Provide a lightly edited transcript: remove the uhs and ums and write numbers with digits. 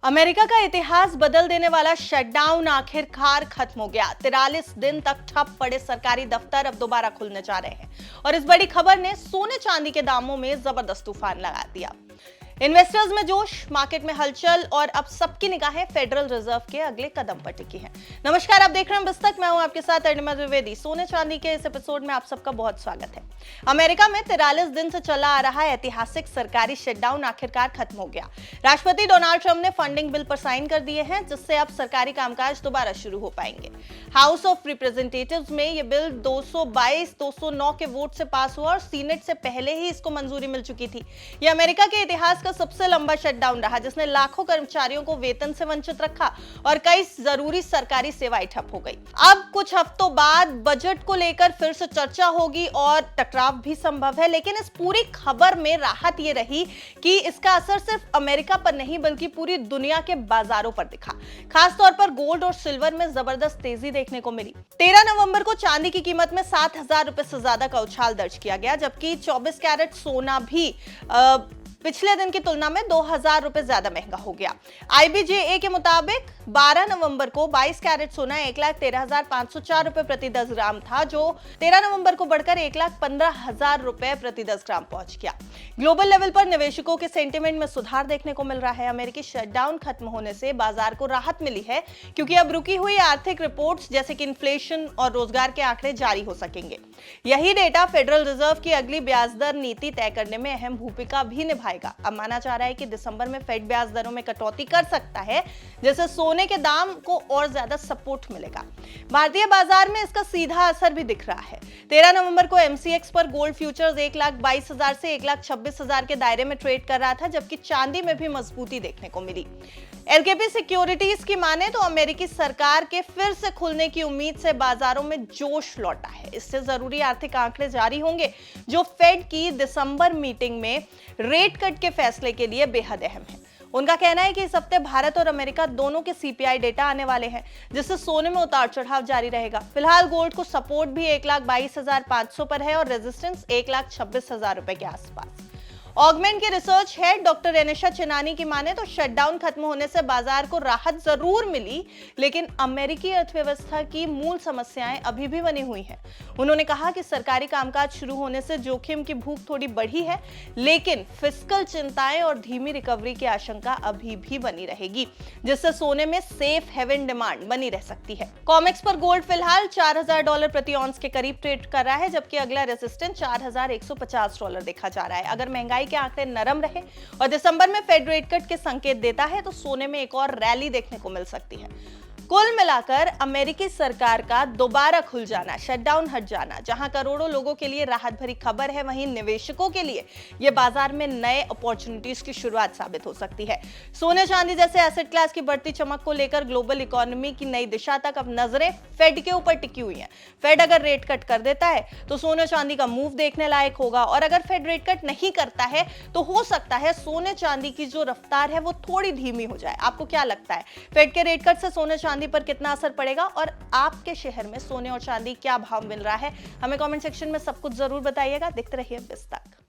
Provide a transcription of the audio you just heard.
America का इतिहास बदल देने वाला शटडाउन आखिरकार खत्म हो गया। 43 दिन तक ठप पड़े सरकारी दफ्तर अब दोबारा खुलने जा रहे हैं और इस बड़ी खबर ने सोने चांदी के दामों में जबरदस्त तूफान लगा दिया। इन्वेस्टर्स में जोश, मार्केट में हलचल और अब सबकी निगाहें फेडरल रिजर्व के अगले कदम पर टिकी हैं। नमस्कार, आप देख रहे हैं बिस्तक। मैं हूं आपके साथ अरुणिमा द्विवेदी। सोने चांदी के इस एपिसोड में आप सबका बहुत स्वागत है। अमेरिका में 43 दिन से चला आ रहा ऐतिहासिक सरकारी शटडाउन आखिरकार खत्म हो गया। राष्ट्रपति डोनाल्ड ट्रंप ने फंडिंग बिल पर साइन कर दिए हैं, जिससे अब सरकारी कामकाज दोबारा शुरू हो पाएंगे। हाउस ऑफ रिप्रेजेंटेटिव्स में यह बिल 222-209 के वोट से पास हुआ और सीनेट से पहले ही इसको मंजूरी मिल चुकी थी। यह अमेरिका के इतिहास का सबसे लंबा शटडाउन रहा, जिसने लाखों कर्मचारियों को वेतन से वंचित रखा और कई जरूरी सरकारी सेवाएं ठप हो गई। अब कुछ हफ्तों बाद बजट को लेकर फिर से चर्चा होगी और टकराव भी संभव है, लेकिन इस पूरी खबर में राहत ये रही कि इसका असर सिर्फ अमेरिका पर नहीं बल्कि पूरी दुनिया के बाजारों पर दिखा। खासतौर पर गोल्ड और सिल्वर में जबरदस्त तेजी देखने को मिली। 13 नवंबर को चांदी की कीमत में 7,000 रुपए से ज्यादा का उछाल दर्ज किया गया, जबकि 24 कैरेट सोना भी पिछले दिन की तुलना में 2,000 रुपए ज्यादा महंगा हो गया। IBJA के मुताबिक 12 नवंबर को 22 कैरेट सोना 1,13,504 रुपए प्रति 10 ग्राम था, जो 13 नवंबर को बढ़कर 1,15,000 रुपए प्रति 10 ग्राम पहुंच गया। ग्लोबल लेवल पर निवेशकों के सेंटिमेंट में सुधार देखने को मिल रहा है। अमेरिकी शटडाउन खत्म होने से बाजार को राहत मिली है, क्योंकि अब रुकी हुई आर्थिक रिपोर्ट्स जैसे कि इन्फ्लेशन और रोजगार के आंकड़े जारी हो सकेंगे। यही डेटा फेडरल रिजर्व की अगली ब्याज दर नीति तय करने में अहम भूमिका भी निभाएगा। अब माना जा रहा है कि दिसंबर में फेड ब्याज दरों में कटौती कर सकता है, जिससे सोने के दाम को और ज्यादा सपोर्ट मिलेगा। भारतीय बाजार में इसका सीधा असर भी दिख रहा है। 13 नवंबर को MCX पर गोल्ड फ्यूचर्स 1,22,000 से 1,26,000 के दायरे में ट्रेड कर रहा था, जबकि चांदी में भी मजबूती देखने को मिली। LKP सिक्योरिटीज की माने तो अमेरिकी सरकार के फिर से खुलने की उम्मीद से बाजारों में जोश लौटा है। इससे जरूरी आर्थिक आंकड़े जारी होंगे, जो फेड की दिसंबर मीटिंग में रेट कट के फैसले के लिए बेहद अहम है। उनका कहना है कि इस हफ्ते भारत और अमेरिका दोनों के CPI डेटा आने वाले हैं, जिससे सोने में उतार चढ़ाव जारी रहेगा। फिलहाल गोल्ड को सपोर्ट भी 1,22,500 पर है और रेजिस्टेंस 1,26,000 रुपए के आसपास। ऑगमेंट के research head doctor Anisha Chinani की माने तो शटडाउन खत्म होने से बाजार को राहत जरूर मिली, लेकिन अमेरिकी अर्थव्यवस्था की मूल समस्याएं अभी भी बनी हुई हैं। उन्होंने कहा कि सरकारी कामकाज शुरू होने से जोखिम की भूख थोड़ी बढ़ी है, लेकिन फिस्कल चिंताएं और धीमी रिकवरी की आशंका अभी भी बनी रहेगी, जिससे सोने में सेफ हेवन डिमांड बनी रह सकती है। कॉमेक्स पर गोल्ड फिलहाल $4,000 प्रति ऑन्स के करीब ट्रेड कर रहा है, जबकि अगला रेजिस्टेंस $4,150 देखा जा रहा है। अगर महंगाई के आंकड़े नरम रहे और दिसंबर में फेड रेट कट के संकेत देता है, तो सोने में एक और रैली देखने को मिल सकती है। कुल मिलाकर अमेरिकी सरकार का दोबारा खुल जाना, शटडाउन हट जाना, जहां करोड़ों लोगों के लिए राहत भरी खबर है, वहीं निवेशकों के लिए यह बाजार में नए अपॉर्चुनिटीज की शुरुआत साबित हो सकती है। सोने चांदी जैसे एसेट क्लास की बढ़ती चमक को लेकर ग्लोबल इकोनॉमी की नई दिशा तक अब नजरें फेड के ऊपर टिकी हुई हैं। फेड अगर रेट कट कर देता है तो सोने चांदी का मूव देखने लायक होगा, और अगर फेड रेट कट नहीं करता है तो हो सकता है सोने चांदी की जो रफ्तार है वो थोड़ी धीमी हो जाए। आपको क्या लगता है, फेड के रेट कट से सोने चांदी पर कितना असर पड़ेगा और आपके शहर में सोने और चांदी क्या भाव मिल रहा है? हमें कमेंट सेक्शन में सब कुछ जरूर बताइएगा। देखते रहिए बिस्तक।